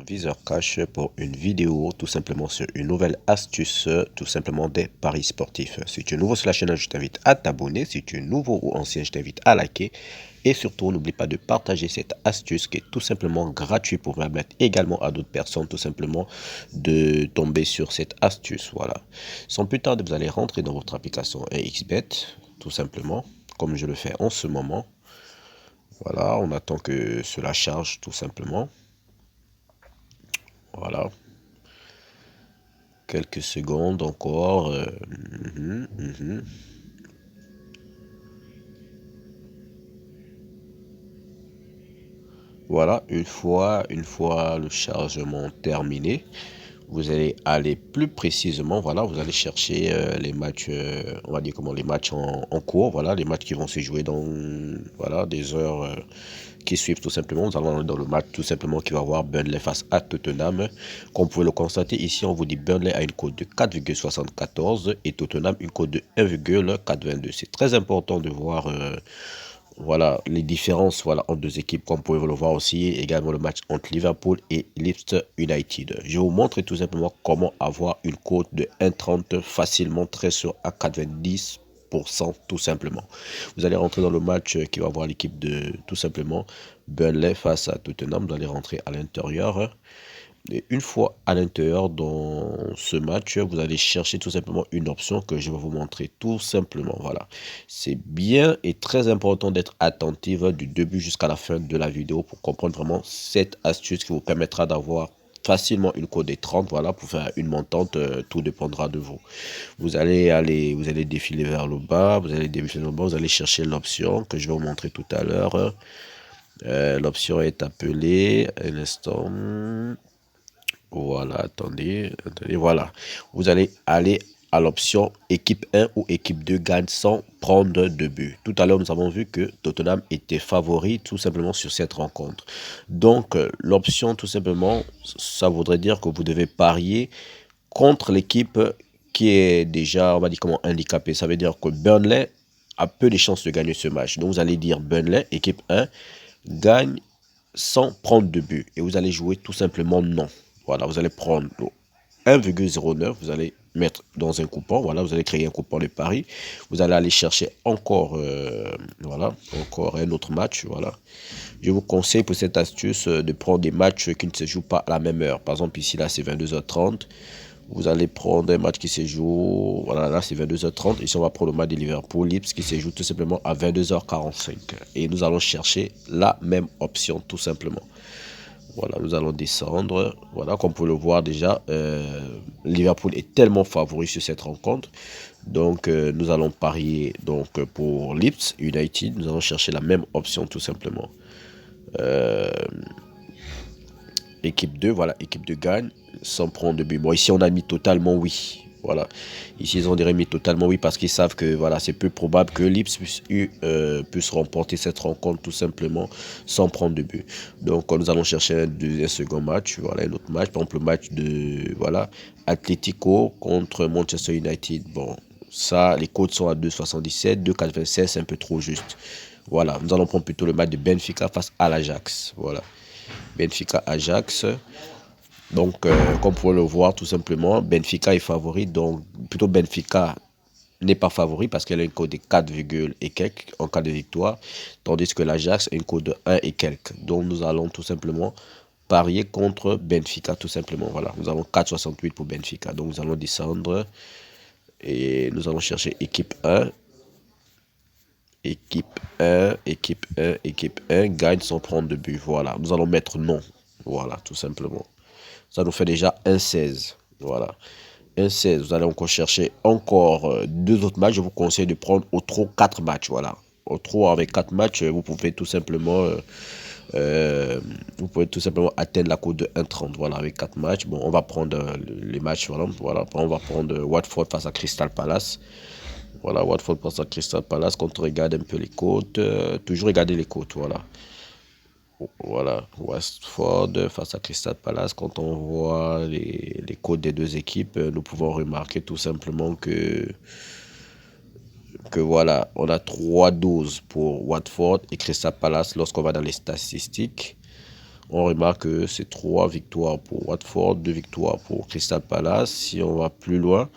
Viseur Cash pour une vidéo tout simplement sur une nouvelle astuce tout simplement des paris sportifs. Si tu es nouveau sur la chaîne, je t'invite à t'abonner. Si tu es nouveau ou ancien, je t'invite à liker. Et surtout, n'oublie pas de partager cette astuce qui est tout simplement gratuite pour permettre également à d'autres personnes tout simplement de tomber sur cette astuce. Voilà. Sans plus tarder, vous allez rentrer dans votre application XBet tout simplement comme je le fais en ce moment. Voilà, on attend que cela charge tout simplement. Voilà. Quelques secondes encore. Voilà, une fois le chargement terminé, vous allez aller plus précisément, voilà, vous allez chercher les matchs, on va dire comment, les matchs en cours, voilà, les matchs qui vont se jouer dans, voilà, des heures qui suivent tout simplement. Nous allons dans le match tout simplement qui va avoir Burnley face à Tottenham. Comme vous pouvez le constater ici, on vous dit Burnley a une cote de 4,74 et Tottenham une cote de 1,422. C'est très important de voir voilà les différences voilà, entre deux équipes, comme vous pouvez le voir aussi, également le match entre Liverpool et Leeds United. Je vais vous montrer tout simplement comment avoir une cote de 1,30 facilement très sur à 90% tout simplement. Vous allez rentrer dans le match qui va avoir l'équipe de tout simplement Burnley face à Tottenham. Vous allez rentrer à l'intérieur. Et une fois à l'intérieur dans ce match, vous allez chercher tout simplement une option que je vais vous montrer tout simplement. Voilà, c'est bien et très important d'être attentif du début jusqu'à la fin de la vidéo pour comprendre vraiment cette astuce qui vous permettra d'avoir facilement une cote des 30. Voilà, pour faire une montante, tout dépendra de vous. Vous allez défiler vers le bas, vous allez chercher l'option que je vais vous montrer tout à l'heure. L'option est appelée, un instant. Voilà, attendez, voilà. Vous allez aller à l'option équipe 1 ou équipe 2 gagne sans prendre de but. Tout à l'heure, nous avons vu que Tottenham était favori tout simplement sur cette rencontre. Donc, l'option tout simplement, ça voudrait dire que vous devez parier contre l'équipe qui est déjà, on va dire comment, handicapée. Ça veut dire que Burnley a peu de chances de gagner ce match. Donc, vous allez dire Burnley, équipe 1, gagne sans prendre de but. Et vous allez jouer tout simplement non. Voilà, vous allez prendre 1,09, vous allez mettre dans un coupon. Voilà, vous allez créer un coupon de pari. Vous allez aller chercher encore, voilà, encore un autre match. Voilà. Je vous conseille pour cette astuce de prendre des matchs qui ne se jouent pas à la même heure. Par exemple, ici, là, c'est 22h30. Vous allez prendre un match qui se joue, voilà, là c'est 22h30. Ici, on va prendre le match de Liverpool, Leeds, qui se joue tout simplement à 22h45. Et nous allons chercher la même option, tout simplement. Voilà, nous allons descendre. Voilà, comme vous pouvez le voir déjà, Liverpool est tellement favori sur cette rencontre. Donc, nous allons parier donc, pour Leeds United. Nous allons chercher la même option, tout simplement. Équipe 2, voilà, équipe de gagne sans prendre de but. Bon, ici, on a mis totalement oui. Voilà. Ici, ils ont mis totalement oui parce qu'ils savent que voilà, c'est peu probable que Leeds puisse remporter cette rencontre tout simplement sans prendre de but. Donc, nous allons chercher un second match. Voilà, un autre match. Par exemple, le match de voilà, Atlético contre Manchester United. Bon, ça, les codes sont à 2,77, 2,96, c'est un peu trop juste. Voilà, nous allons prendre plutôt le match de Benfica face à l'Ajax. Voilà. Benfica Ajax. Donc, comme vous pouvez le voir, tout simplement, Benfica est favori. Donc, plutôt Benfica n'est pas favori parce qu'elle a une cote de 4, et quelques en cas de victoire. Tandis que l'Ajax a une cote de 1 et quelques. Donc, nous allons tout simplement parier contre Benfica, tout simplement. Voilà, nous avons 4,68 pour Benfica. Donc, nous allons descendre et nous allons chercher équipe 1. Équipe 1 gagne sans prendre de but. Voilà, nous allons mettre non. Voilà, tout simplement. Ça nous fait déjà 1,16. Voilà. 1,16. Vous allez encore chercher encore deux autres matchs. Je vous conseille de prendre au trop 4 matchs. Voilà. Au trop avec 4 matchs, vous pouvez tout simplement atteindre la cote de 1,30. Voilà, avec 4 matchs. Bon, on va prendre les matchs. Voilà. On va prendre Watford face à Crystal Palace. Voilà, Watford face à Crystal Palace. Quand on regarde un peu les côtes, toujours regarder les côtes. Voilà. Voilà, Watford face à Crystal Palace. Quand on voit les codes des deux équipes, nous pouvons remarquer tout simplement que voilà, on a 3,12 pour Watford et Crystal Palace lorsqu'on va dans les statistiques. On remarque que c'est 3 victoires pour Watford, 2 victoires pour Crystal Palace. Si on va plus loin,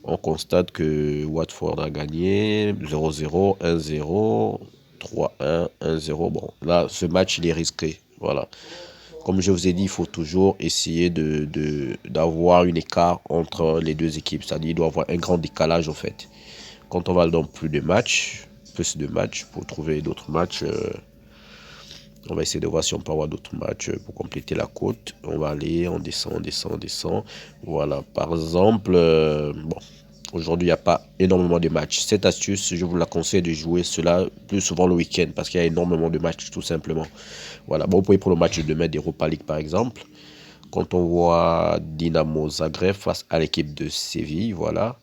on constate que Watford a gagné 0-0, 1-0, 3-1, 1-0. Bon, là, ce match, il est risqué. Voilà. Comme je vous ai dit, il faut toujours essayer d'avoir un écart entre les deux équipes. C'est-à-dire, il doit y avoir un grand décalage, en fait. Quand on va dans plus de matchs, pour trouver d'autres matchs, on va essayer de voir si on peut avoir d'autres matchs pour compléter la cote. On va aller, on descend, on descend, on descend. Voilà, par exemple, bon, aujourd'hui, il n'y a pas énormément de matchs. Cette astuce, je vous la conseille de jouer cela plus souvent le week-end parce qu'il y a énormément de matchs, tout simplement. Voilà, bon, vous pouvez pour le match de demain d'Europa League, par exemple. Quand on voit Dynamo Zagreb face à l'équipe de Séville, voilà.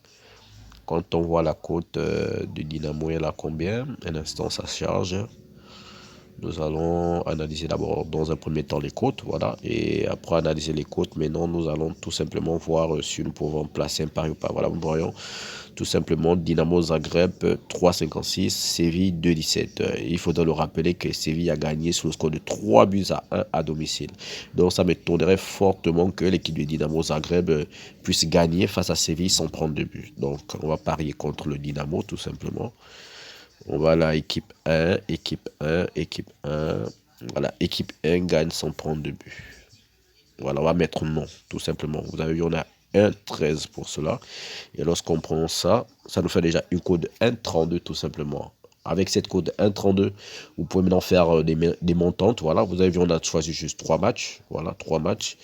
Quand on voit la cote de Dynamo, elle a combien? Un instant, ça charge. Nous allons analyser d'abord dans un premier temps les cotes, voilà, et après analyser les cotes, maintenant nous allons tout simplement voir si nous pouvons placer un pari ou pas. Voilà, nous voyons tout simplement Dynamo Zagreb 3,56, Séville 2,17. Il faudra le rappeler que Séville a gagné sur le score de 3-1 à domicile. Donc ça m'étonnerait fortement que l'équipe de Dynamo Zagreb puisse gagner face à Séville sans prendre de but. Donc on va parier contre le Dynamo tout simplement. On va là, équipe 1, équipe 1, équipe 1. Voilà, équipe 1 gagne sans prendre de but. Voilà, on va mettre non, tout simplement. Vous avez vu, on a 1,13 pour cela. Et lorsqu'on prend ça, ça nous fait déjà une cote de 1,32 tout simplement. Avec cette cote de 1,32, vous pouvez maintenant faire des montantes. Voilà, vous avez vu, on a choisi juste 3 matchs. Voilà, 3 matchs.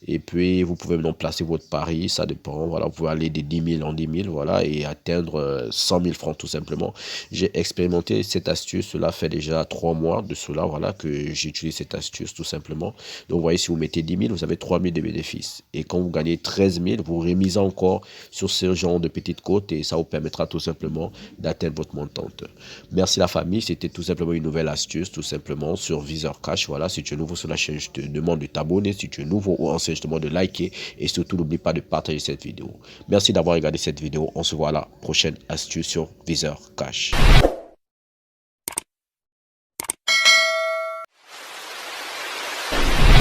Et puis, vous pouvez maintenant placer votre pari, ça dépend. Voilà, vous pouvez aller de 10 000 en 10 000, voilà, et atteindre 100 000 francs tout simplement. J'ai expérimenté cette astuce, cela fait déjà 3 mois de cela, voilà, que j'utilise cette astuce tout simplement. Donc, vous voyez, si vous mettez 10 000, vous avez 3 000 de bénéfices. Et quand vous gagnez 13 000, vous remisez encore sur ce genre de petites côtes et ça vous permettra tout simplement d'atteindre votre montante. Merci la famille, c'était tout simplement une nouvelle astuce, tout simplement sur Visor Cash. Voilà, si tu es nouveau sur la chaîne, je te demande de t'abonner. Si tu es nouveau ou ancien, je te demande de liker et surtout n'oublie pas de partager cette vidéo. Merci d'avoir regardé cette vidéo. On se voit à la prochaine astuce sur Visor Cash.